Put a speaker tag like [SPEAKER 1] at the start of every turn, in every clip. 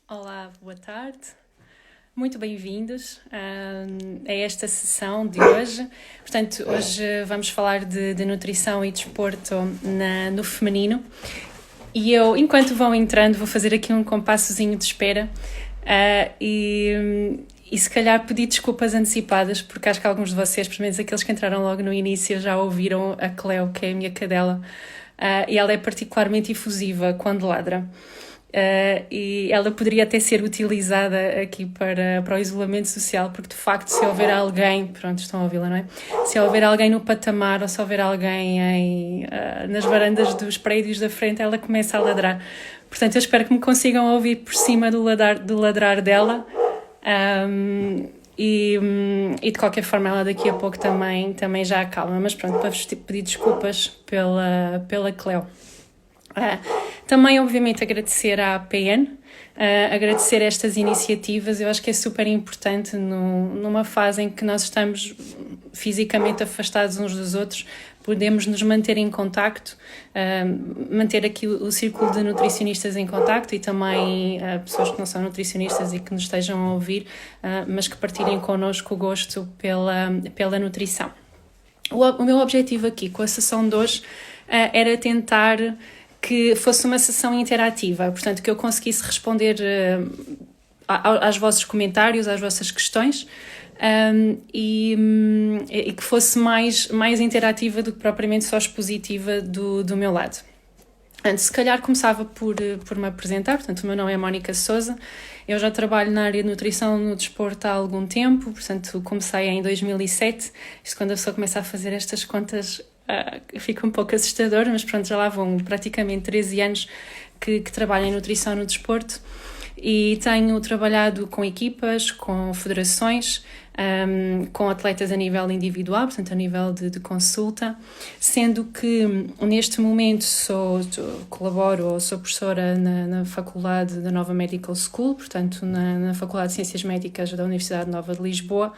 [SPEAKER 1] Olá, boa tarde. Muito bem-vindos a esta sessão de hoje. Portanto, hoje vamos falar de nutrição e desporto no feminino. E eu, enquanto vão entrando, vou fazer aqui um compassozinho de espera e se calhar pedir desculpas antecipadas, porque acho que alguns de vocês, pelo menos aqueles que entraram logo no início, já ouviram a Cleo, que é a minha cadela, e ela é particularmente efusiva quando ladra. E ela poderia até ser utilizada aqui para o isolamento social, porque de facto se houver alguém, pronto, estão a ouvi-la, não é? Se houver alguém no patamar ou se houver alguém nas varandas dos prédios da frente, ela começa a ladrar. Portanto, eu espero que me consigam ouvir por cima do ladrar dela. E de qualquer forma ela daqui a pouco também já acalma, mas pronto, para vos pedir desculpas pela Cleo. Também, obviamente, agradecer à APN, agradecer estas iniciativas. Eu acho que é super importante numa fase em que nós estamos fisicamente afastados uns dos outros, podemos nos manter em contacto, manter aqui o círculo de nutricionistas em contacto e também pessoas que não são nutricionistas e que nos estejam a ouvir, mas que partilhem connosco o gosto pela nutrição. O meu objetivo aqui com a sessão de hoje era tentar que fosse uma sessão interativa, portanto, que eu conseguisse responder aos vossos comentários, às vossas questões, e que fosse mais interativa do que propriamente só expositiva do meu lado. Antes, se calhar começava por me apresentar. Portanto, o meu nome é Mónica Sousa, eu já trabalho na área de nutrição no desporto há algum tempo, portanto comecei em 2007, isto quando a pessoa começa a fazer estas contas fica um pouco assustador, mas pronto, já lá vão praticamente 13 anos que trabalho em nutrição no desporto e tenho trabalhado com equipas, com federações, com atletas a nível individual, portanto a nível de consulta, sendo que neste momento colaboro ou sou professora na faculdade da Nova Medical School, portanto na Faculdade de Ciências Médicas da Universidade Nova de Lisboa.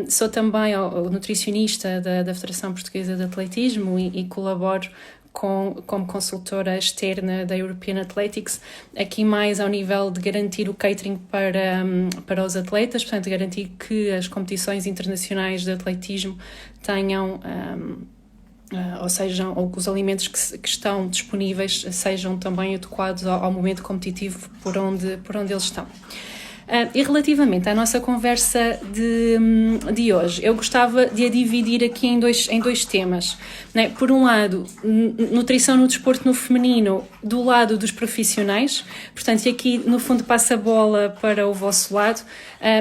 [SPEAKER 1] Sou também o nutricionista da Federação Portuguesa de Atletismo e colaboro como consultora externa da European Athletics, aqui mais ao nível de garantir o catering para os atletas, portanto garantir que as competições internacionais de atletismo tenham, ou que os alimentos que estão disponíveis sejam também adequados ao momento competitivo por onde eles estão. E relativamente à nossa conversa de hoje, eu gostava de a dividir aqui em dois temas, né? Por um lado, nutrição no desporto no feminino, do lado dos profissionais, portanto, e aqui no fundo passo a bola para o vosso lado,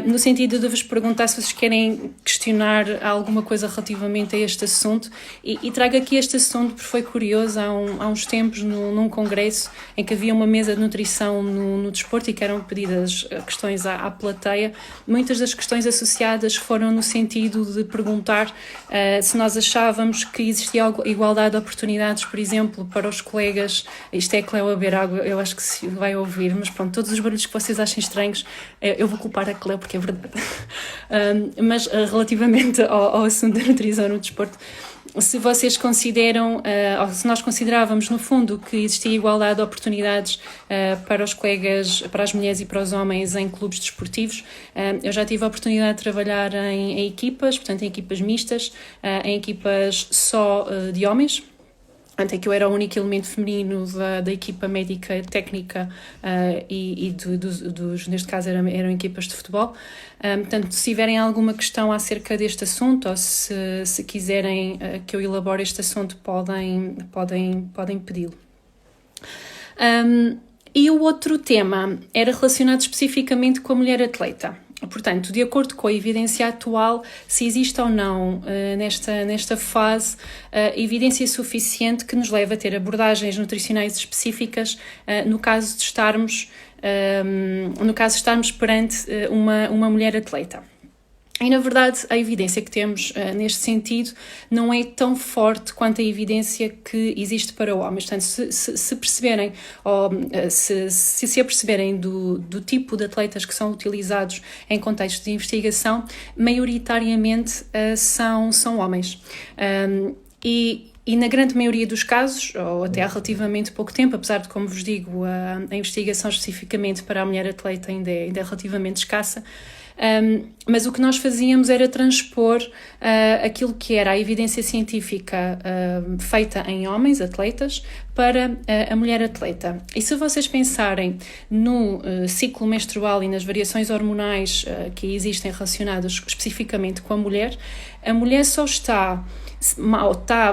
[SPEAKER 1] no sentido de vos perguntar se vocês querem questionar alguma coisa relativamente a este assunto, e trago aqui este assunto porque foi curioso, há uns tempos num congresso em que havia uma mesa de nutrição no desporto e que eram pedidas questões à plateia. Muitas das questões associadas foram no sentido de perguntar se nós achávamos que existia igualdade de oportunidades, por exemplo, para os colegas. Isto é a Cleo a beber água, eu acho que se vai ouvir, mas pronto, todos os barulhos que vocês achem estranhos, eu vou culpar a Cleo porque é verdade. Mas relativamente ao assunto da nutrição no desporto, se vocês consideram, ou se nós considerávamos no fundo que existia igualdade de oportunidades para os colegas, para as mulheres e para os homens em clubes desportivos, eu já tive a oportunidade de trabalhar em equipas, portanto em equipas mistas, em equipas só de homens. Até que eu era o único elemento feminino da equipa médica técnica neste caso eram equipas de futebol. Portanto, se tiverem alguma questão acerca deste assunto ou se quiserem que eu elabore este assunto, podem pedi-lo. E o outro tema era relacionado especificamente com a mulher atleta. Portanto, de acordo com a evidência atual, se existe ou não nesta fase evidência suficiente que nos leva a ter abordagens nutricionais específicas no caso de estarmos perante uma mulher atleta. E, na verdade, a evidência que temos neste sentido não é tão forte quanto a evidência que existe para homens. Portanto, se perceberem, ou se aperceberem do tipo de atletas que são utilizados em contextos de investigação, maioritariamente são homens. E na grande maioria dos casos, ou até há relativamente pouco tempo, apesar de, como vos digo, a investigação especificamente para a mulher atleta ainda é relativamente escassa, mas o que nós fazíamos era transpor aquilo que era a evidência científica feita em homens atletas para a mulher atleta. E se vocês pensarem no ciclo menstrual e nas variações hormonais que existem relacionadas especificamente com a mulher só está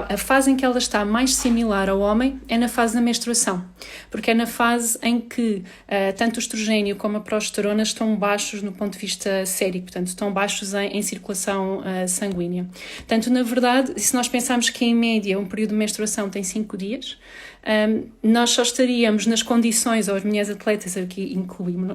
[SPEAKER 1] a fase em que ela está mais similar ao homem é na fase da menstruação, porque é na fase em que tanto o estrogênio como a progesterona estão baixos no ponto de vista sérico, portanto estão baixos em circulação sanguínea. Portanto, na verdade, se nós pensarmos que em média um período de menstruação tem 5 dias, nós só estaríamos nas condições, ou as mulheres atletas, aqui incluímos, não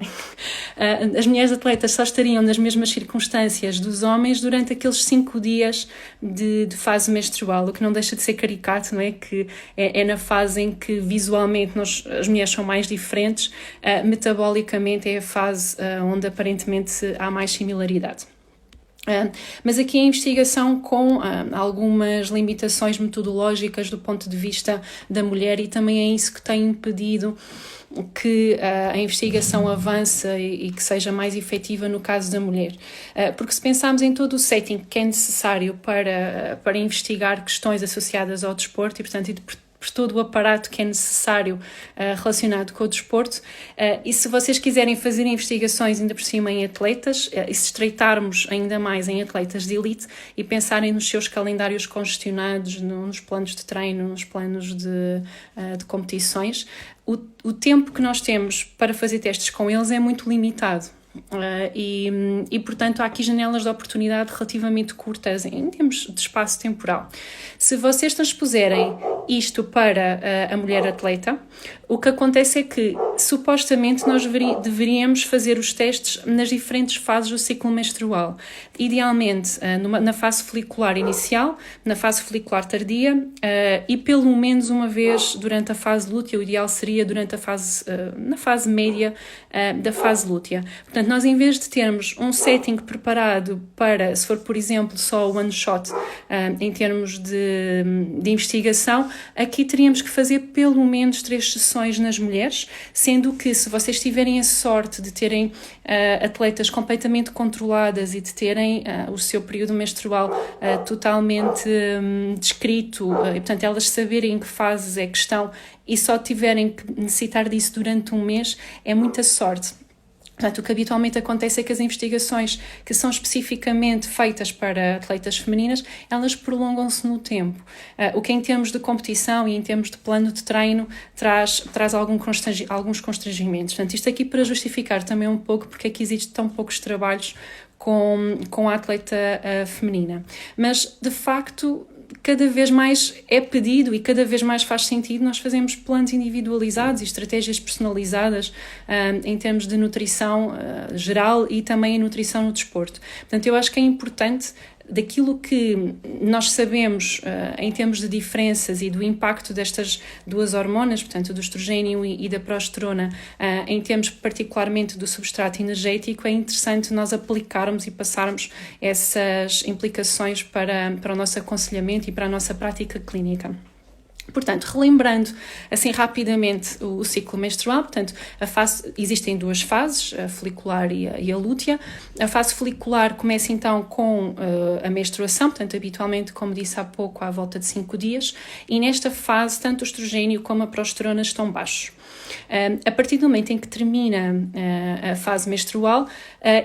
[SPEAKER 1] é? As mulheres atletas só estariam nas mesmas circunstâncias dos homens durante aqueles 5 dias de fase menstrual, o que não deixa de ser caricato, não é? Que é na fase em que visualmente as mulheres são mais diferentes, metabolicamente é a fase onde aparentemente há mais similaridade. Mas aqui a investigação com algumas limitações metodológicas do ponto de vista da mulher, e também é isso que tem impedido que a investigação avance e que seja mais efetiva no caso da mulher. Porque se pensarmos em todo o setting que é necessário para investigar questões associadas ao desporto e, portanto, por todo o aparato que é necessário relacionado com o desporto, e se vocês quiserem fazer investigações ainda por cima em atletas, e se estreitarmos ainda mais em atletas de elite e pensarem nos seus calendários congestionados, nos planos de treino, nos planos de competições, o tempo que nós temos para fazer testes com eles é muito limitado. E portanto há aqui janelas de oportunidade relativamente curtas em termos de espaço temporal. Se vocês transpuserem isto para a mulher atleta, o que acontece é que supostamente nós deveríamos fazer os testes nas diferentes fases do ciclo menstrual, idealmente na fase folicular inicial, na fase folicular tardia e pelo menos uma vez durante a fase lútea. O ideal seria durante na fase média da fase lútea. Portanto, nós, em vez de termos um setting preparado para, se for, por exemplo, só one shot em termos de investigação, aqui teríamos que fazer pelo menos 3 sessões nas mulheres, sendo que, se vocês tiverem a sorte de terem atletas completamente controladas e de terem o seu período menstrual totalmente descrito, e portanto elas saberem em que fases é que estão e só tiverem que necessitar disso durante um mês, é muita sorte. Portanto, o que habitualmente acontece é que as investigações que são especificamente feitas para atletas femininas, elas prolongam-se no tempo, o que em termos de competição e em termos de plano de treino traz alguns constrangimentos. Portanto, isto aqui para justificar também um pouco porque é que existem tão poucos trabalhos com a atleta feminina. Mas, de facto, cada vez mais é pedido e cada vez mais faz sentido nós fazermos planos individualizados e estratégias personalizadas em termos de nutrição geral e também a nutrição no desporto. Portanto, eu acho que é importante, daquilo que nós sabemos em termos de diferenças e do impacto destas duas hormonas, portanto do estrogênio e da progesterona, em termos particularmente do substrato energético, é interessante nós aplicarmos e passarmos essas implicações para o nosso aconselhamento e para a nossa prática clínica. Portanto, relembrando assim rapidamente o ciclo menstrual, portanto, existem 2 fases, a folicular e a lútea. A fase folicular começa então com a menstruação, portanto, habitualmente, como disse há pouco, à volta de 5 dias, e nesta fase tanto o estrogênio como a progesterona estão baixos. A partir do momento em que termina a fase menstrual,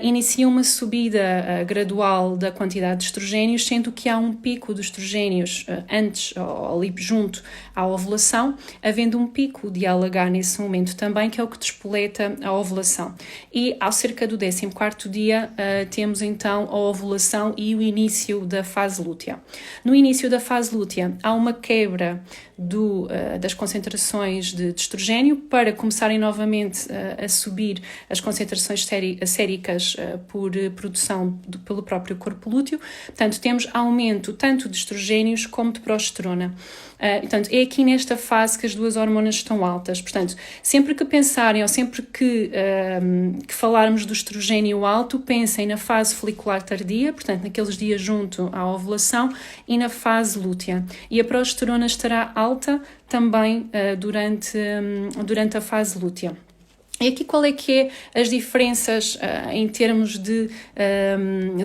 [SPEAKER 1] inicia uma subida gradual da quantidade de estrogénios, sendo que há um pico de estrogénios antes, ou ali junto à ovulação, havendo um pico de ALH nesse momento também, que é o que despoleta a ovulação. E ao cerca do 14º dia, temos então a ovulação e o início da fase lútea. No início da fase lútea, há uma quebra das concentrações de estrogênio para começarem novamente a subir as concentrações séricas por produção pelo próprio corpo lúteo. Portanto, temos aumento tanto de estrogênios como de progesterona. Portanto, Portanto, é aqui nesta fase que as duas hormonas estão altas. Portanto, sempre que pensarem ou sempre que falarmos do estrogênio alto, pensem na fase folicular tardia, portanto, naqueles dias junto à ovulação, e na fase lútea. E a progesterona estará alta também durante a fase lútea. E aqui qual é que é as diferenças em termos de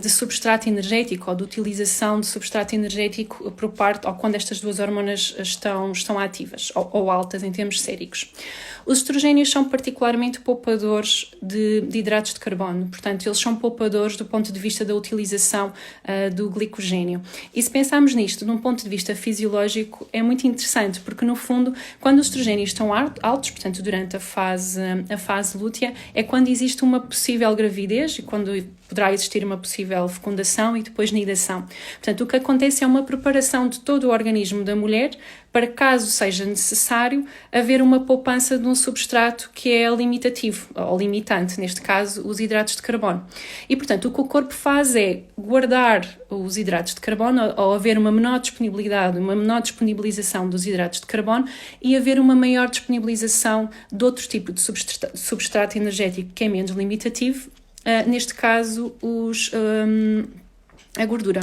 [SPEAKER 1] substrato energético ou de utilização de substrato energético por parte, ou quando estas duas hormonas estão ativas ou altas em termos séricos. Os estrogénios são particularmente poupadores de hidratos de carbono, portanto eles são poupadores do ponto de vista da utilização do glicogênio. E se pensarmos nisto de um ponto de vista fisiológico é muito interessante, porque no fundo quando os estrogénios estão altos, portanto durante a fase lútea, é quando existe uma possível gravidez e quando poderá existir uma possível fecundação e depois nidação. Portanto, o que acontece é uma preparação de todo o organismo da mulher para, caso seja necessário, haver uma poupança de um substrato que é limitativo, ou limitante, neste caso, os hidratos de carbono. E, portanto, o que o corpo faz é guardar os hidratos de carbono, ou haver uma menor disponibilidade, uma menor disponibilização dos hidratos de carbono e haver uma maior disponibilização de outro tipo de substrato energético que é menos limitativo, neste caso a gordura.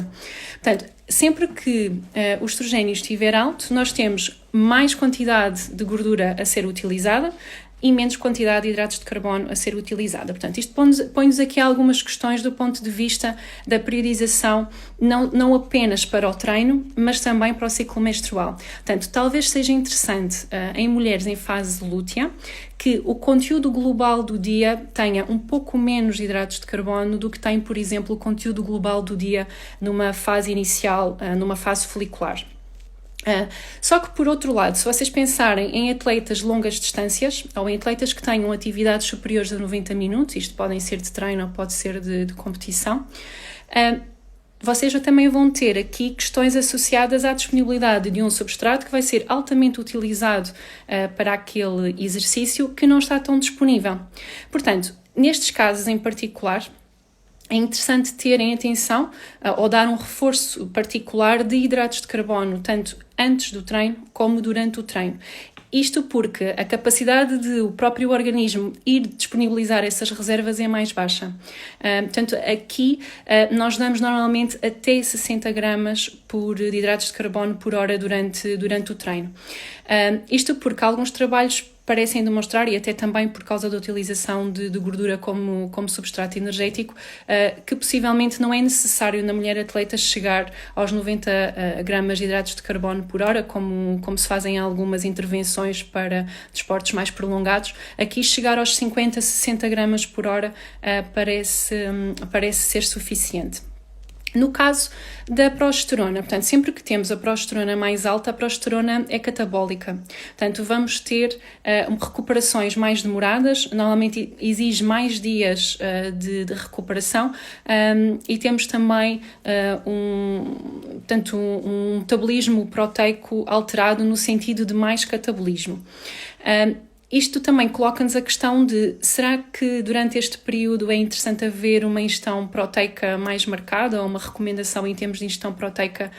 [SPEAKER 1] Portanto, sempre que o estrogênio estiver alto, nós temos mais quantidade de gordura a ser utilizada e menos quantidade de hidratos de carbono a ser utilizada. Portanto, isto põe-nos aqui algumas questões do ponto de vista da periodização, não apenas para o treino, mas também para o ciclo menstrual. Portanto, talvez seja interessante em mulheres em fase lútea que o conteúdo global do dia tenha um pouco menos de hidratos de carbono do que tem, por exemplo, o conteúdo global do dia numa fase inicial, numa fase folicular. Só que, por outro lado, se vocês pensarem em atletas de longas distâncias ou em atletas que tenham atividades superiores a 90 minutos, isto podem ser de treino ou pode ser de competição, vocês também vão ter aqui questões associadas à disponibilidade de um substrato que vai ser altamente utilizado para aquele exercício que não está tão disponível. Portanto, nestes casos em particular, é interessante terem atenção ou dar um reforço particular de hidratos de carbono, tanto antes do treino como durante o treino. Isto porque a capacidade de o próprio organismo ir disponibilizar essas reservas é mais baixa. Portanto, aqui nós damos normalmente até 60 gramas de hidratos de carbono por hora durante o treino. Isto porque alguns trabalhos parecem demonstrar, e até também por causa da utilização de gordura como substrato energético, que possivelmente não é necessário na mulher atleta chegar aos 90 gramas de hidratos de carbono por hora, como se fazem algumas intervenções para desportos mais prolongados. Aqui chegar aos 50, 60 gramas por hora parece ser suficiente. No caso da progesterona, portanto, sempre que temos a progesterona mais alta, a progesterona é catabólica. Portanto, vamos ter recuperações mais demoradas, normalmente exige mais dias de recuperação e temos também um metabolismo proteico alterado no sentido de mais catabolismo. Isto também coloca-nos a questão de, será que durante este período é interessante haver uma ingestão proteica mais marcada ou uma recomendação em termos de ingestão proteica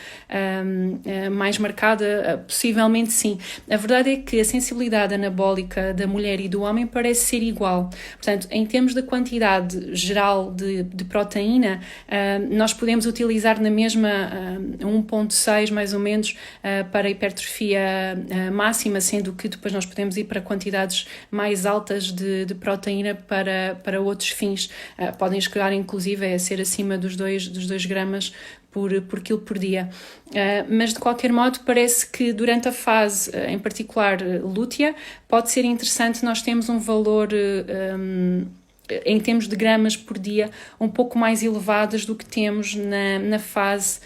[SPEAKER 1] mais marcada? Possivelmente sim. A verdade é que a sensibilidade anabólica da mulher e do homem parece ser igual. Portanto, em termos da quantidade geral de proteína, nós podemos utilizar na mesma 1,6 mais ou menos para a hipertrofia máxima, sendo que depois nós podemos ir para quantidades mais altas de proteína para outros fins. Podem chegar inclusive a ser acima dos 2 gramas por quilo por dia. Mas de qualquer modo parece que durante a fase, em particular lútea, pode ser interessante nós termos um valor em termos de gramas por dia um pouco mais elevadas do que temos na fase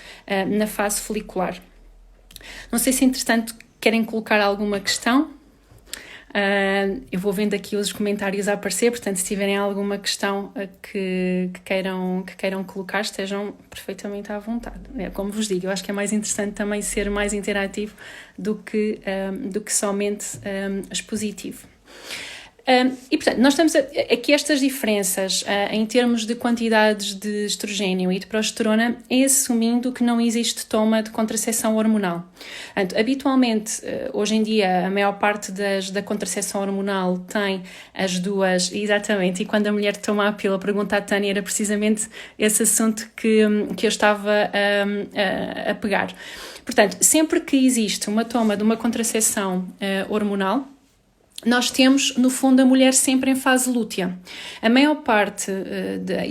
[SPEAKER 1] folicular. Não sei se entretanto querem colocar alguma questão. Eu vou vendo aqui os comentários a aparecer, portanto, se tiverem alguma questão que queiram colocar, estejam perfeitamente à vontade. Como vos digo, eu acho que é mais interessante também ser mais interativo do que somente expositivo. E, portanto, nós temos aqui estas diferenças em termos de quantidades de estrogênio e de progesterona, assumindo que não existe toma de contracepção hormonal. Portanto, habitualmente, hoje em dia, a maior parte da contracepção hormonal tem as duas, exatamente, e quando a mulher toma a pílula, pergunta à Tânia, era precisamente esse assunto que eu estava a pegar. Portanto, sempre que existe uma toma de uma contracepção hormonal, nós temos, no fundo, a mulher sempre em fase lútea. A maior parte,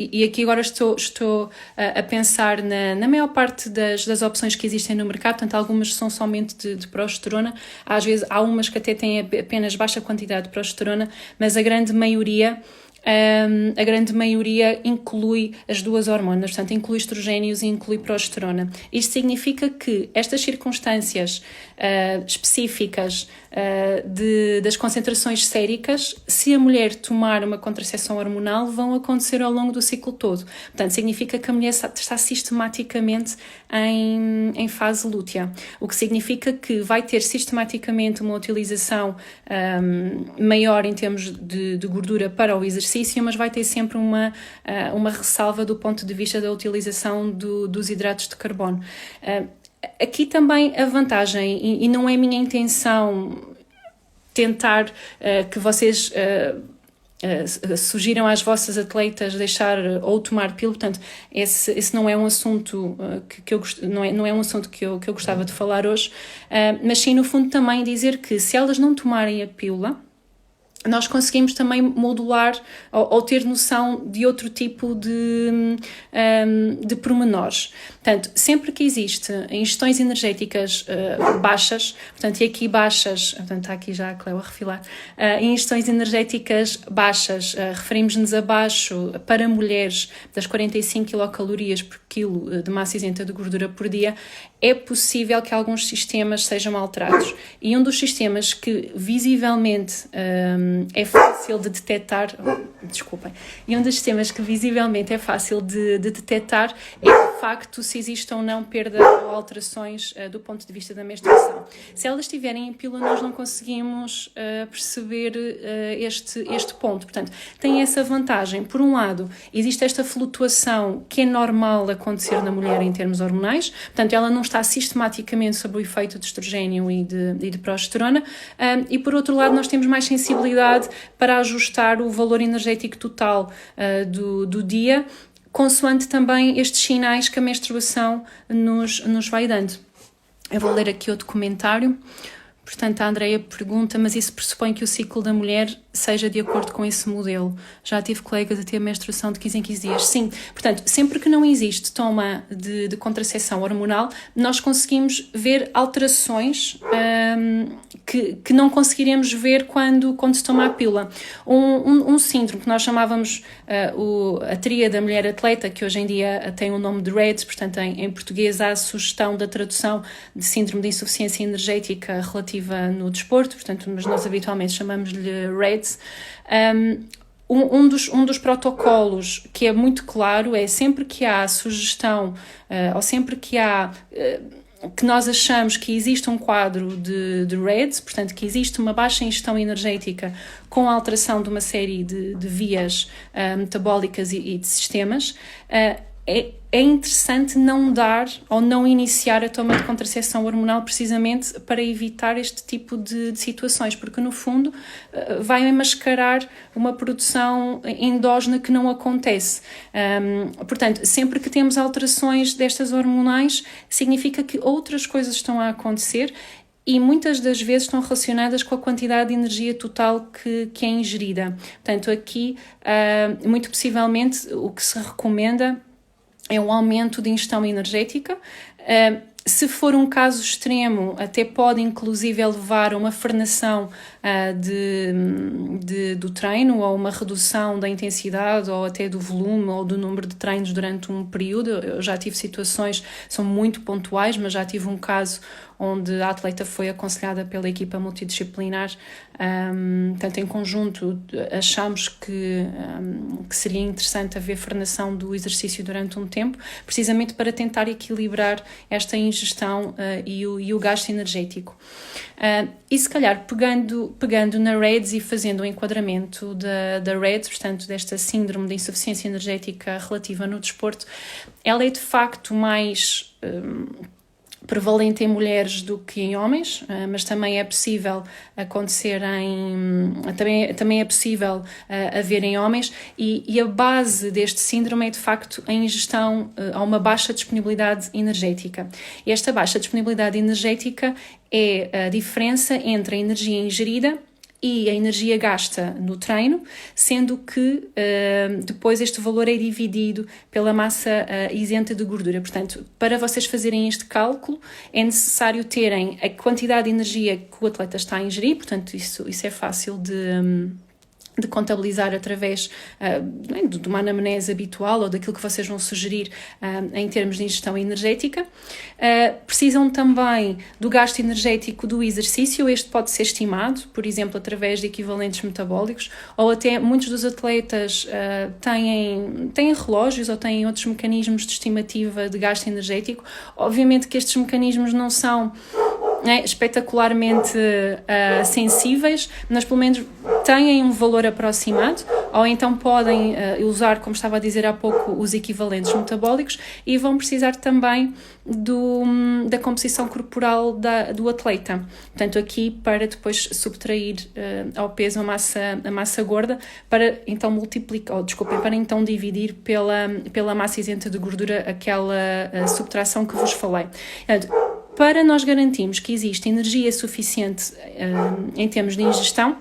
[SPEAKER 1] e aqui agora estou a pensar na maior parte das opções que existem no mercado, portanto, algumas são somente de progesterona, às vezes há umas que até têm apenas baixa quantidade de progesterona, mas a grande maioria inclui as duas hormonas, portanto, inclui estrogénios e inclui progesterona. Isto significa que estas circunstâncias específicas das concentrações séricas, se a mulher tomar uma contracepção hormonal, vão acontecer ao longo do ciclo todo. Portanto, significa que a mulher está sistematicamente em fase lútea, o que significa que vai ter sistematicamente uma utilização maior em termos de gordura para o exercício, mas vai ter sempre uma ressalva do ponto de vista da utilização dos hidratos de carbono. Aqui também a vantagem, e não é minha intenção tentar que vocês sugiram às vossas atletas deixar ou tomar pílula, portanto, esse não é um assunto não é um assunto que eu gostava de falar hoje, mas sim, no fundo, também dizer que se elas não tomarem a pílula, nós conseguimos também modular ou ter noção de outro tipo de pormenores. Portanto, sempre que existe ingestões energéticas baixas, portanto, e aqui baixas, portanto, está aqui já a Cleo a refilar, ingestões energéticas baixas, referimos-nos abaixo para mulheres das 45 quilocalorias por quilo de massa isenta de gordura por dia, é possível que alguns sistemas sejam alterados. E um dos sistemas que visivelmente é fácil de detectar, e um dos sistemas que visivelmente é fácil de detectar é de facto se existe ou não perda ou alterações do ponto de vista da menstruação. Se elas estiverem em pílula, nós não conseguimos perceber este ponto. Portanto, tem essa vantagem. Por um lado, existe esta flutuação que é normal acontecer na mulher em termos hormonais, portanto, ela não está sistematicamente sob o efeito de estrogênio e de progesterona, e por outro lado nós temos mais sensibilidade para ajustar o valor energético total do dia, consoante também estes sinais que a menstruação nos vai dando. Eu vou ler aqui outro comentário. Portanto, a Andreia pergunta, mas isso pressupõe que o ciclo da mulher seja de acordo com esse modelo. Já tive colegas a ter menstruação de 15 em 15 dias. Sim, portanto, sempre que não existe toma de contracepção hormonal, nós conseguimos ver alterações que não conseguiremos ver quando se toma a pílula. Um síndrome que nós chamávamos a tríade da mulher atleta, que hoje em dia tem o nome de RED, portanto, em português há a sugestão da tradução de síndrome de insuficiência energética relativa no desporto, portanto, mas nós habitualmente chamamos-lhe REDS. Um dos protocolos que é muito claro é sempre que há sugestão ou sempre que há que nós achamos que existe um quadro de REDS, portanto que existe uma baixa ingestão energética com a alteração de uma série de vias metabólicas e de sistemas, é interessante não dar ou não iniciar a toma de contracepção hormonal precisamente para evitar este tipo de situações, porque no fundo vai mascarar uma produção endógena que não acontece. Portanto, sempre que temos alterações destas hormonais, significa que outras coisas estão a acontecer e muitas das vezes estão relacionadas com a quantidade de energia total que é ingerida. Portanto, aqui, muito possivelmente, o que se recomenda é um aumento de ingestão energética. Se for um caso extremo, até pode inclusive levar a uma frenação do treino ou uma redução da intensidade ou até do volume ou do número de treinos durante um período. Eu já tive situações, são muito pontuais, mas já tive um caso onde a atleta foi aconselhada pela equipa multidisciplinar. Portanto, em conjunto, achamos que seria interessante haver frenação do exercício durante um tempo, precisamente para tentar equilibrar esta ingestão e o gasto energético. E se calhar, pegando pegando na REDS e fazendo o enquadramento da REDS, portanto, desta síndrome de insuficiência energética relativa no desporto, ela é de facto mais prevalente em mulheres do que em homens, mas também é possível acontecer também é possível haver em homens, e a base deste síndrome é de facto a ingestão, há uma baixa disponibilidade energética. E esta baixa disponibilidade energética é a diferença entre a energia ingerida e a energia gasta no treino, sendo que depois este valor é dividido pela massa isenta de gordura. Portanto, para vocês fazerem este cálculo, é necessário terem a quantidade de energia que o atleta está a ingerir, portanto, isso é fácil de contabilizar através de uma anamnese habitual ou daquilo que vocês vão sugerir em termos de ingestão energética. Precisam também do gasto energético do exercício. Este pode ser estimado, por exemplo, através de equivalentes metabólicos, ou até muitos dos atletas têm relógios ou têm outros mecanismos de estimativa de gasto energético. Obviamente que estes mecanismos não são espetacularmente sensíveis, mas pelo menos têm um valor aproximado, ou então podem usar, como estava a dizer há pouco, os equivalentes metabólicos, e vão precisar também da composição corporal do atleta. Portanto, aqui para depois subtrair ao peso a massa gorda, para então para então dividir pela massa isenta de gordura aquela subtração que vos falei. Para nós garantirmos que existe energia suficiente em termos de ingestão,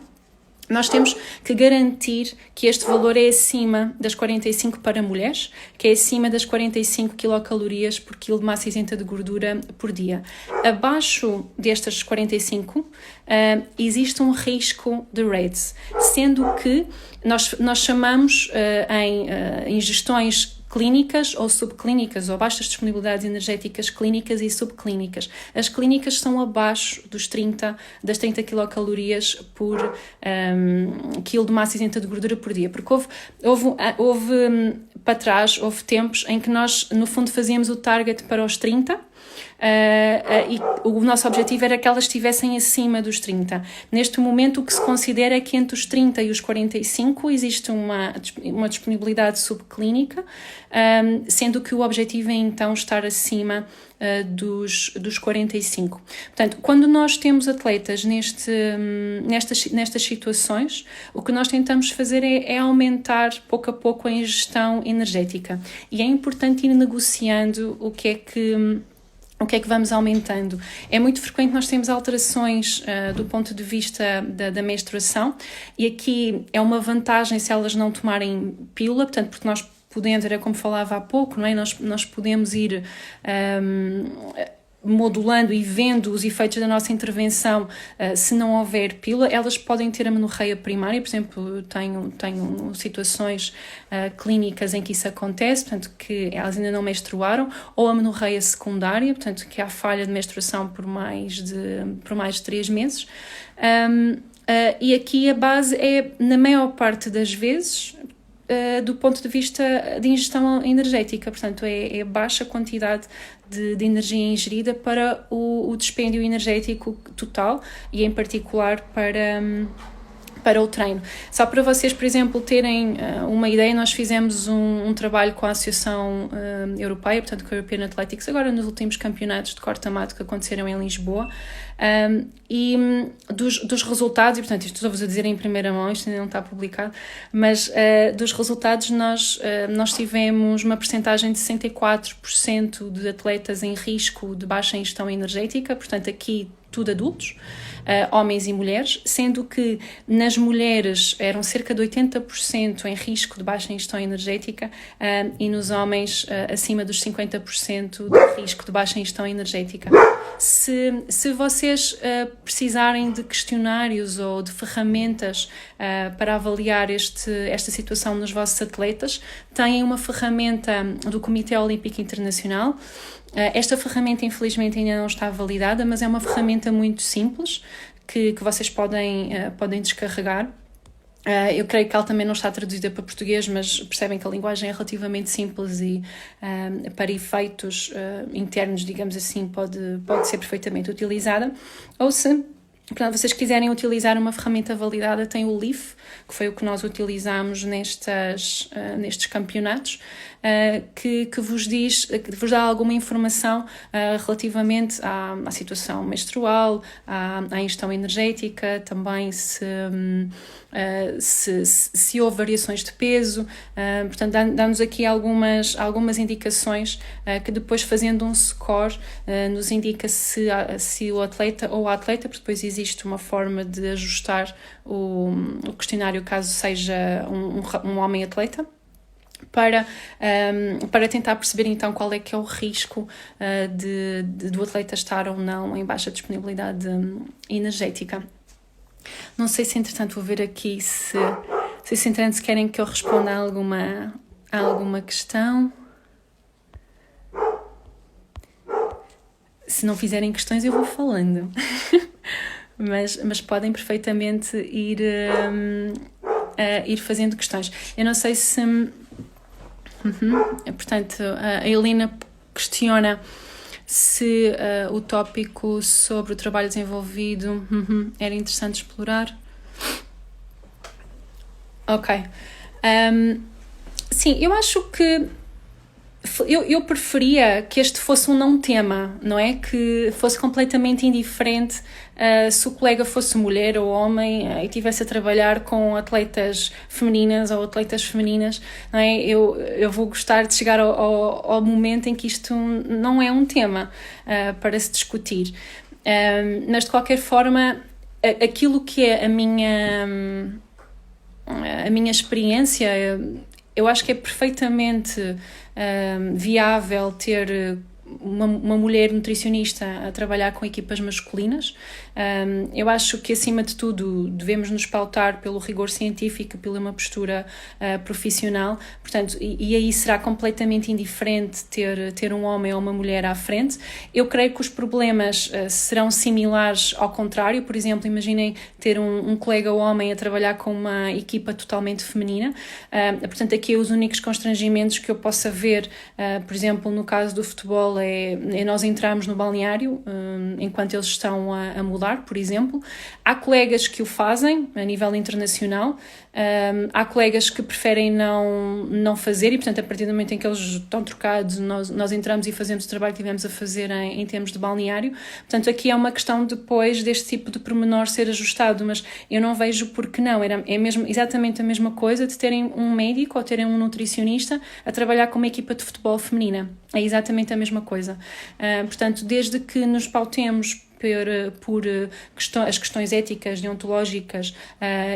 [SPEAKER 1] nós temos que garantir que este valor é acima das 45 para mulheres, que é acima das 45 quilocalorias por quilo de massa isenta de gordura por dia. Abaixo destas 45, existe um risco de REDS, sendo que nós chamamos em ingestões clínicas ou subclínicas, ou baixas disponibilidades energéticas clínicas e subclínicas. As clínicas são abaixo das 30 quilocalorias por quilo de massa isenta de gordura por dia, porque houve para trás, houve tempos em que nós, no fundo, fazíamos o target para os 30, e o nosso objetivo era que elas estivessem acima dos 30. Neste momento, o que se considera é que entre os 30 e os 45 existe uma disponibilidade subclínica, sendo que o objetivo é então estar acima dos 45. Portanto, quando nós temos atletas nestas situações, o que nós tentamos fazer é aumentar pouco a pouco a ingestão energética, e é importante ir negociando o que é que vamos aumentando. É muito frequente nós termos alterações do ponto de vista da menstruação, e aqui é uma vantagem se elas não tomarem pílula, portanto, porque nós podemos, era como falava há pouco, não é? Nós podemos ir modulando e vendo os efeitos da nossa intervenção. Se não houver pílula, elas podem ter amenorreia primária. Por exemplo, tenho situações clínicas em que isso acontece, portanto, que elas ainda não menstruaram, ou amenorreia secundária, portanto, que há falha de menstruação por mais de 3 meses. E aqui a base é, na maior parte das vezes, do ponto de vista de ingestão energética, portanto é baixa quantidade de energia ingerida para o dispêndio energético total, e em particular para o treino. Só para vocês, por exemplo, terem uma ideia, nós fizemos um trabalho com a Associação Europeia, portanto com a European Athletics, agora nos últimos campeonatos de corta-mato que aconteceram em Lisboa, e dos resultados, e portanto isto estou-vos a dizer em primeira mão, isto ainda não está publicado, mas dos resultados nós tivemos uma percentagem de 64% de atletas em risco de baixa ingestão energética, portanto aqui tudo adultos, homens e mulheres, sendo que nas mulheres eram cerca de 80% em risco de baixa ingestão energética, e nos homens acima dos 50% de risco de baixa ingestão energética. Se vocês precisarem de questionários ou de ferramentas para avaliar esta situação nos vossos atletas, têm uma ferramenta do Comitê Olímpico Internacional. Esta ferramenta infelizmente ainda não está validada, mas é uma ferramenta muito simples que vocês podem descarregar. Eu creio que ela também não está traduzida para português, mas percebem que a linguagem é relativamente simples e para efeitos internos, digamos assim, pode ser perfeitamente utilizada. Ou se Portanto, se vocês quiserem utilizar uma ferramenta validada, tem o LEAF, que foi o que nós utilizamos nestes campeonatos, que vos dá alguma informação relativamente à situação menstrual, à ingestão energética, também se houve variações de peso. Portanto, dá-nos aqui algumas indicações que depois, fazendo um score, nos indica se o atleta ou a atleta, porque depois existe uma forma de ajustar o questionário caso seja um homem atleta, para tentar perceber então qual é que é o risco do atleta estar ou não em baixa disponibilidade energética. Não sei se entretanto vou ver aqui se entretanto querem que eu responda a alguma questão. Se não fizerem questões eu vou falando. Mas podem perfeitamente ir fazendo questões. Eu não sei se... Portanto, a Helena questiona se o tópico sobre o trabalho desenvolvido era interessante explorar. Ok. Sim, eu acho que eu preferia que este fosse um não tema, não é? Que fosse completamente indiferente se o colega fosse mulher ou homem e estivesse a trabalhar com atletas femininas ou atletas femininas, não é? Eu vou gostar de chegar ao momento em que isto não é um tema para se discutir. Mas de qualquer forma, aquilo que é a minha experiência, eu acho que é perfeitamente viável ter uma mulher nutricionista a trabalhar com equipas masculinas. Eu acho que, acima de tudo, devemos nos pautar pelo rigor científico, pela uma postura profissional. Portanto, e aí será completamente indiferente ter um homem ou uma mulher à frente. Eu creio que os problemas serão similares ao contrário. Por exemplo, imaginem ter um colega homem a trabalhar com uma equipa totalmente feminina. Portanto, aqui os únicos constrangimentos que eu possa ver, por exemplo, no caso do futebol, é nós entrarmos no balneário enquanto eles estão a mudar, por exemplo. Há colegas que o fazem a nível internacional, há colegas que preferem não fazer e, portanto, a partir do momento em que eles estão trocados, nós entramos e fazemos o trabalho que tivemos a fazer em termos de balneário. Portanto, aqui é uma questão depois deste tipo de pormenor ser ajustado, mas eu não vejo por que não. É mesmo exatamente a mesma coisa de terem um médico ou terem um nutricionista a trabalhar com uma equipa de futebol feminina. É exatamente a mesma coisa. Portanto, desde que nos pautemos por as questões éticas, deontológicas,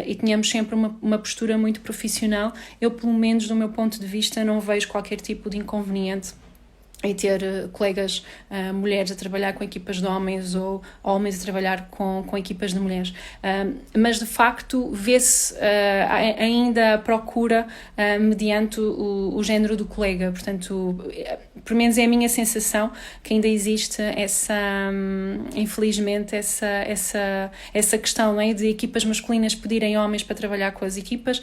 [SPEAKER 1] e tenhamos sempre uma postura muito profissional, eu, pelo menos do meu ponto de vista, não vejo qualquer tipo de inconveniente em ter colegas mulheres a trabalhar com equipas de homens ou homens a trabalhar com equipas de mulheres. Mas, de facto, vê-se ainda a procura mediante o género do colega. Portanto, pelo menos é a minha sensação que ainda existe infelizmente, essa questão, não é, de equipas masculinas pedirem homens para trabalhar com as equipas.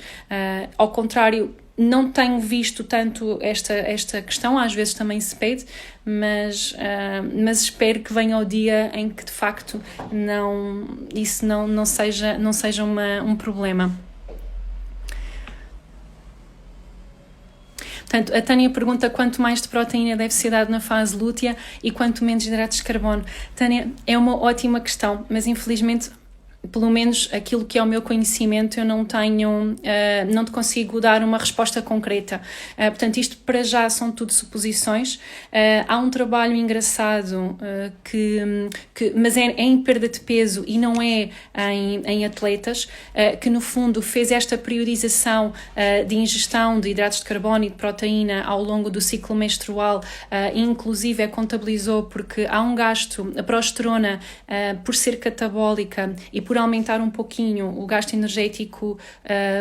[SPEAKER 1] Ao contrário, não tenho visto tanto esta questão, às vezes também se pede, mas espero que venha o dia em que, de facto, isso não seja um problema. Portanto, a Tânia pergunta quanto mais de proteína deve ser dado na fase lútea e quanto menos hidratos de carbono. Tânia, é uma ótima questão, mas infelizmente, pelo menos aquilo que é o meu conhecimento, eu não te consigo dar uma resposta concreta. Portanto, isto para já são tudo suposições. Há um trabalho engraçado mas é em perda de peso e não é em atletas, que no fundo fez esta periodização de ingestão de hidratos de carbono e de proteína ao longo do ciclo menstrual, e inclusive contabilizou, porque há um gasto, a progesterona, por ser catabólica e por aumentar um pouquinho o gasto energético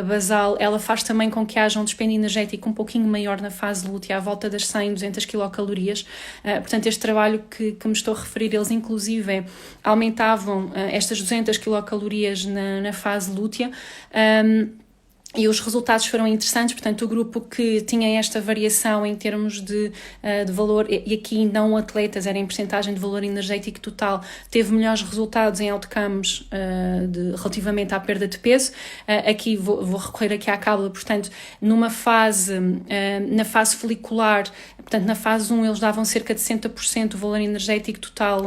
[SPEAKER 1] basal, ela faz também com que haja um dispêndio energético um pouquinho maior na fase lútea, à volta das 100, 200 quilocalorias. Portanto, este trabalho que me estou a referir, eles inclusive aumentavam estas 200 quilocalorias na fase lútea. E os resultados foram interessantes, portanto, o grupo que tinha esta variação em termos de valor, e aqui não atletas, era em percentagem de valor energético total, teve melhores resultados em outcomes relativamente à perda de peso. Aqui vou recorrer aqui à cábula, portanto, na fase folicular, portanto, na fase 1 eles davam cerca de 60% do valor energético total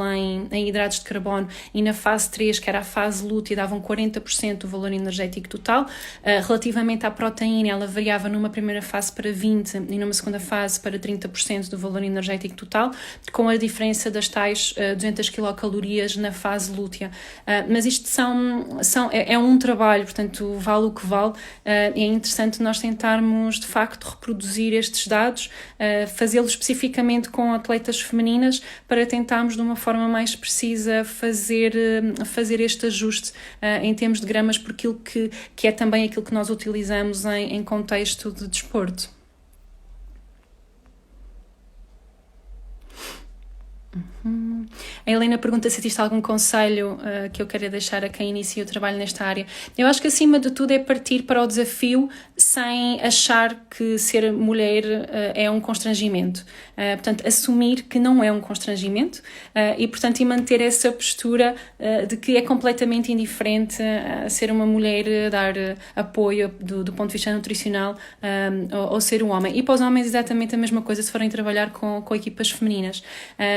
[SPEAKER 1] em hidratos de carbono, e na fase 3, que era a fase lútea, davam 40% do valor energético total. Relativamente à proteína, ela variava numa primeira fase para 20% e numa segunda fase para 30% do valor energético total, com a diferença das tais 200 quilocalorias na fase lútea. Mas isto é um trabalho, portanto, vale o que vale. É interessante nós tentarmos, de facto, reproduzir estes dados, fazê-lo especificamente com atletas femininas, para tentarmos, de uma forma mais precisa, fazer este ajuste em termos de gramas, por aquilo que é também aquilo que nós utilizamos em contexto de desporto. A Helena pergunta se existe algum conselho que eu queira deixar a quem inicia o trabalho nesta área. Eu acho que, acima de tudo, é partir para o desafio sem achar que ser mulher é um constrangimento. Portanto, assumir que não é um constrangimento e, portanto, e manter essa postura de que é completamente indiferente a ser uma mulher, dar apoio do ponto de vista nutricional, ou ser um homem. E para os homens exatamente a mesma coisa se forem trabalhar com equipas femininas.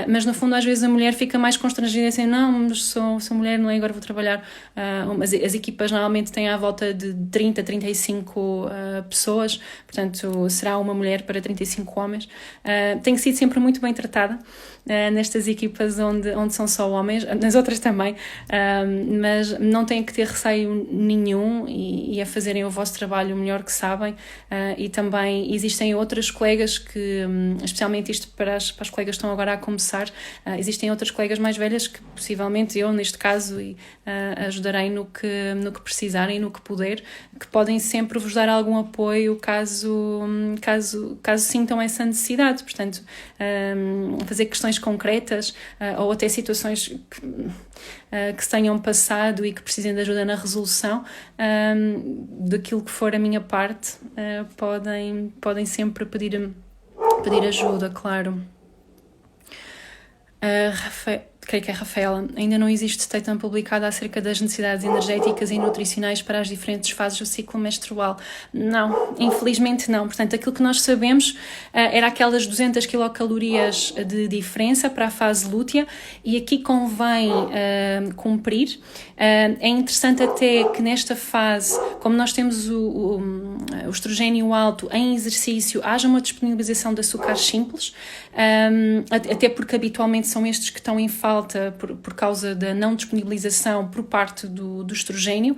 [SPEAKER 1] Mas, no fundo, às vezes a mulher fica mais constrangida assim, não, mas sou mulher, não é? Agora vou trabalhar. As equipas normalmente têm à volta de 30, 35 pessoas, portanto será uma mulher para 35 homens. Tenho sido sempre muito bem tratada nestas equipas onde são só homens, nas outras também, mas não têm que ter receio nenhum e a fazerem o vosso trabalho o melhor que sabem. E também existem outras colegas que, especialmente isto para as colegas que estão agora a começar, existem outras colegas mais velhas que possivelmente eu, neste caso, ajudarei no que precisarem, no que puder, que podem sempre vos dar algum apoio caso sintam essa necessidade. Portanto, fazer questões concretas ou até situações que se tenham passado e que precisem de ajuda na resolução daquilo que for a minha parte, podem sempre pedir ajuda, claro. Creio que é Rafaela. Ainda não existe statement publicado acerca das necessidades energéticas e nutricionais para as diferentes fases do ciclo menstrual. Não, infelizmente não. Portanto, aquilo que nós sabemos era aquelas 200 quilocalorias de diferença para a fase lútea, e aqui convém cumprir. É interessante até que nesta fase, como nós temos o estrogênio alto em exercício, haja uma disponibilização de açúcares simples, até porque habitualmente são estes que estão em falta por causa da não disponibilização por parte do estrogênio,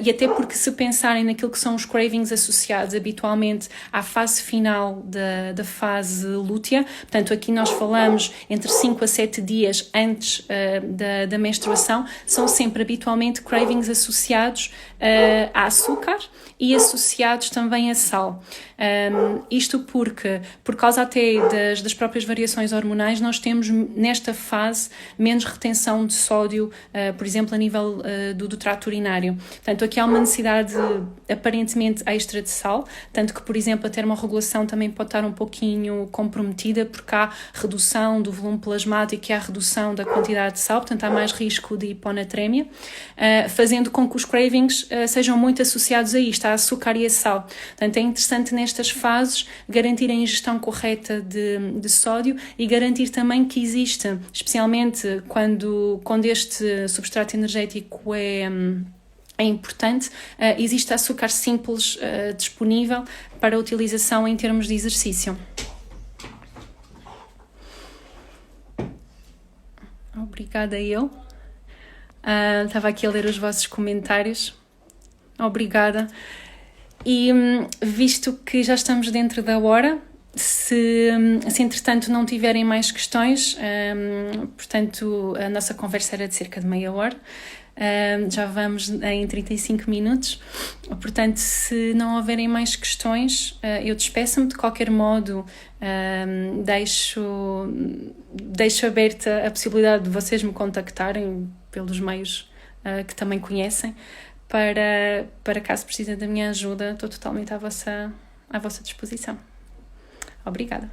[SPEAKER 1] e até porque, se pensarem naquilo que são os cravings associados habitualmente à fase final da fase lútea, portanto aqui nós falamos entre 5 a 7 dias antes da menstruação, são sempre habitualmente cravings associados a açúcar e associados também a sal. Isto porque, por causa até das próprias variações hormonais, nós temos nesta fase menos retenção de sódio, por exemplo, a nível do trato urinário. Portanto, aqui há uma necessidade aparentemente extra de sal, tanto que, por exemplo, a termorregulação também pode estar um pouquinho comprometida, porque há redução do volume plasmático e há redução da quantidade de sal, portanto há mais risco de hiponatrémia, fazendo com que os cravings sejam muito associados a isto, a açúcar e a sal. Portanto, é interessante nestas fases garantir a ingestão correta de sódio e garantir também que existe, especialmente quando este substrato energético é importante, existe açúcar simples disponível para utilização em termos de exercício. Obrigada eu. Estava aqui a ler os vossos comentários. Obrigada. E visto que já estamos dentro da hora, se entretanto não tiverem mais questões, portanto a nossa conversa era de cerca de meia hora, já vamos em 35 minutos, portanto se não houverem mais questões, eu despeço-me. De qualquer modo, deixo aberta a possibilidade de vocês me contactarem pelos meios que também conhecem, para caso precisem da minha ajuda, estou totalmente à vossa disposição. Obrigada.